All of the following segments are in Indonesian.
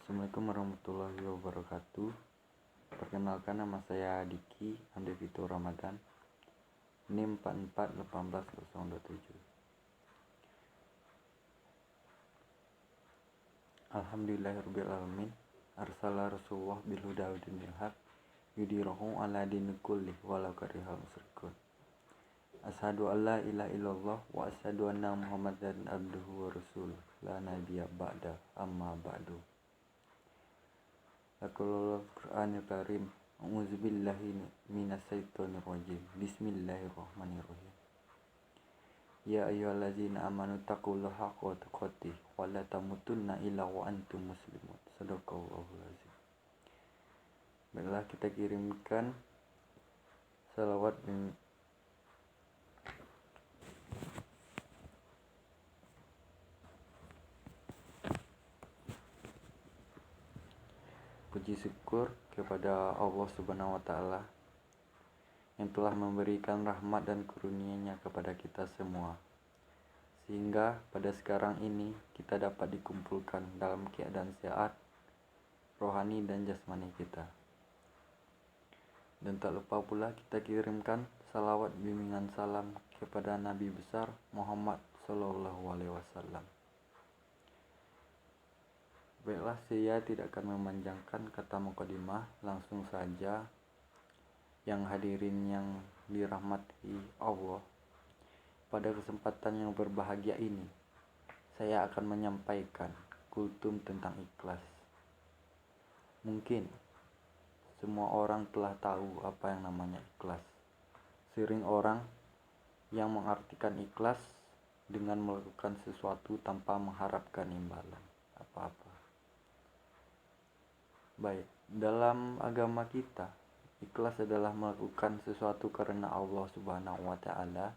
Assalamualaikum warahmatullahi wabarakatuh. Perkenalkan, nama saya Diki Andevito Ramadan, NIM 44180027. Alhamdulillahirabbil alamin. Arsala Rasulullah bil huda wa dinil haq yudhirahu ala dini kulli walau karihal musyrikun. Asyhadu an la ilaha illallah wa asyhadu anna Muhammadan abduhu wa rasuluh la nabiyya ba'da amma ba'du. Al Qur'anul Karim. A'udzubillahi minasyaitonir rajim. Bismillahirrahmanirrahim. Ya ayyuhallazina amanu taqullaha haqqa tuqatih wa la tamutunna illa wa antum muslimun. Shadaqallahul azim. Baiklah, kita kirimkan salawat puji syukur kepada Allah Subhanahu wa taala yang telah memberikan rahmat dan karunia-Nya kepada kita semua, sehingga pada sekarang ini kita dapat dikumpulkan dalam keadaan sehat rohani dan jasmani kita. Dan tak lupa pula kita kirimkan salawat bimbingan salam kepada Nabi besar Muhammad Sallallahu Alaihi Wasallam. Baiklah, saya tidak akan memanjangkan kata mukadimah, langsung saja. Yang hadirin yang dirahmati Allah, pada kesempatan yang berbahagia ini saya akan menyampaikan kultum tentang ikhlas. Mungkin semua orang telah tahu apa yang namanya ikhlas. Sering orang yang mengartikan ikhlas dengan melakukan sesuatu tanpa mengharapkan imbalan apa-apa. Baik, dalam agama kita, ikhlas adalah melakukan sesuatu karena Allah Subhanahu wa taala.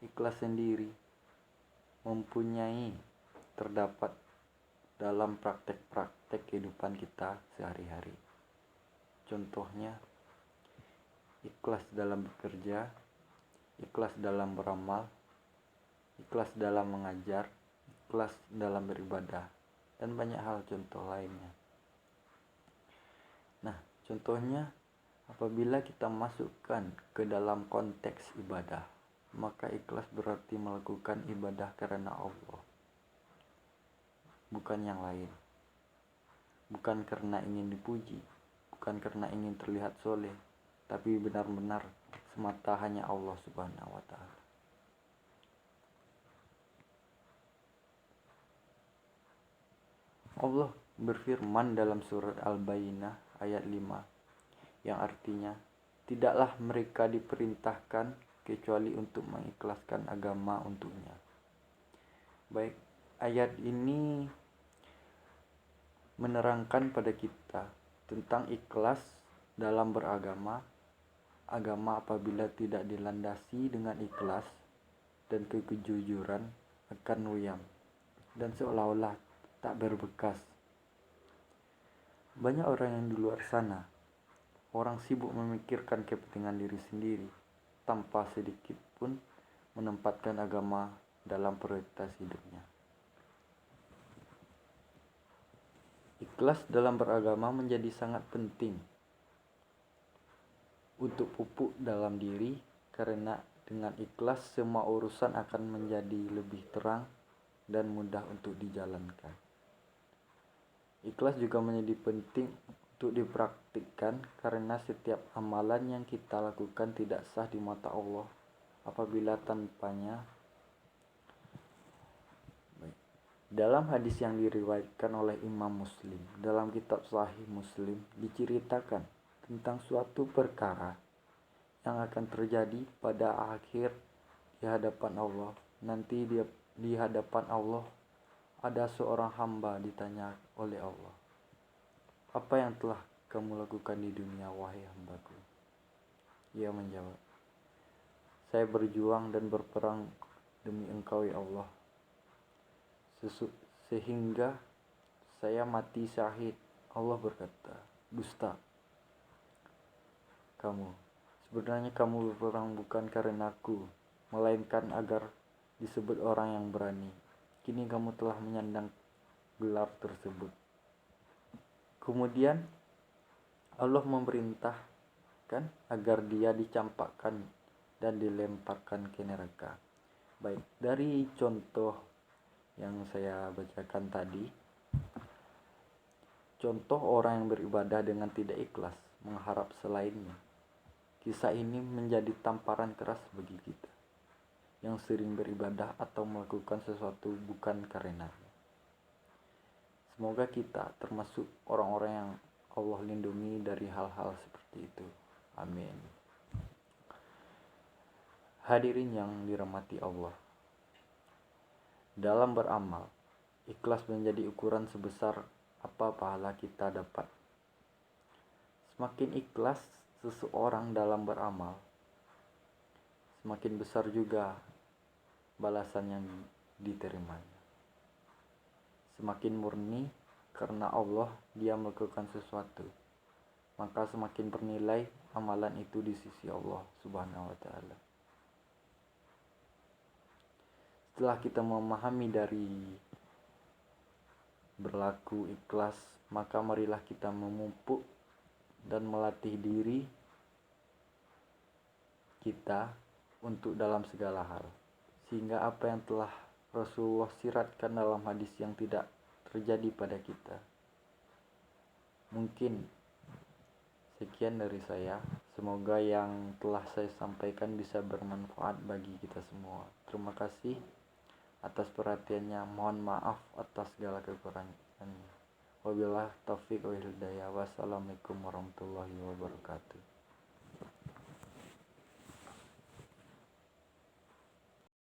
Ikhlas sendiri mempunyai terdapat dalam praktek-praktek kehidupan kita sehari-hari. Contohnya, ikhlas dalam bekerja, ikhlas dalam beramal, ikhlas dalam mengajar, ikhlas dalam beribadah, dan banyak hal contoh lainnya. Nah, contohnya apabila kita masukkan ke dalam konteks ibadah, maka ikhlas berarti melakukan ibadah karena Allah, bukan yang lain. Bukan karena ingin dipuji, bukan karena ingin terlihat soleh, tapi benar-benar semata hanya Allah Subhanahu wa taala. Allah berfirman dalam surat Al-Bayyinah ayat 5, yang artinya, tidaklah mereka diperintahkan kecuali untuk mengikhlaskan agama untuknya. Baik, ayat ini menerangkan pada kita tentang ikhlas dalam beragama. Agama apabila tidak dilandasi dengan ikhlas dan kejujuran akan ruyam dan seolah-olah tak berbekas. Banyak orang yang di luar sana, orang sibuk memikirkan kepentingan diri sendiri tanpa sedikit pun menempatkan agama dalam prioritas hidupnya. Ikhlas dalam beragama menjadi sangat penting untuk pupuk dalam diri, karena dengan ikhlas semua urusan akan menjadi lebih terang dan mudah untuk dijalankan. Ikhlas juga menjadi penting untuk dipraktikkan karena setiap amalan yang kita lakukan tidak sah di mata Allah apabila tanpanya. Dalam hadis yang diriwayatkan oleh Imam Muslim, dalam kitab Sahih Muslim diceritakan tentang suatu perkara yang akan terjadi pada akhir di hadapan Allah. Nanti di hadapan Allah ada seorang hamba ditanya oleh Allah, "Apa yang telah kamu lakukan di dunia, wahai hambaku?" Ia menjawab, "Saya berjuang dan berperang demi Engkau, ya Allah, sehingga saya mati syahid." Allah berkata, "Dusta kamu. Sebenarnya kamu berperang bukan karena aku, melainkan agar disebut orang yang berani. Kini kamu telah menyandang gelar tersebut." Kemudian Allah memerintahkan agar dia dicampakkan dan dilemparkan ke neraka. Baik, dari contoh yang saya bacakan tadi, contoh orang yang beribadah dengan tidak ikhlas, mengharap selainnya. Kisah ini menjadi tamparan keras bagi kita yang sering beribadah atau melakukan sesuatu bukan karenanya. Semoga kita termasuk orang-orang yang Allah lindungi dari hal-hal seperti itu. Amin. Hadirin yang dirahmati Allah, dalam beramal, ikhlas menjadi ukuran sebesar apa pahala kita dapat. Semakin ikhlas seseorang dalam beramal, semakin besar juga balasan yang diterimanya. Semakin murni karena Allah dia melakukan sesuatu, maka semakin bernilai amalan itu di sisi Allah Subhanahu wa taala. Setelah kita memahami dari berlaku ikhlas, maka marilah kita memupuk dan melatih diri kita untuk dalam segala hal, sehingga apa yang telah Rasulullah siratkan dalam hadis yang tidak terjadi pada kita. Mungkin sekian dari saya. Semoga yang telah saya sampaikan bisa bermanfaat bagi kita semua. Terima kasih atas perhatiannya. Mohon maaf atas segala kekurangannya. Wabillahi taufiq wal hidayah. Wassalamualaikum warahmatullahi wabarakatuh.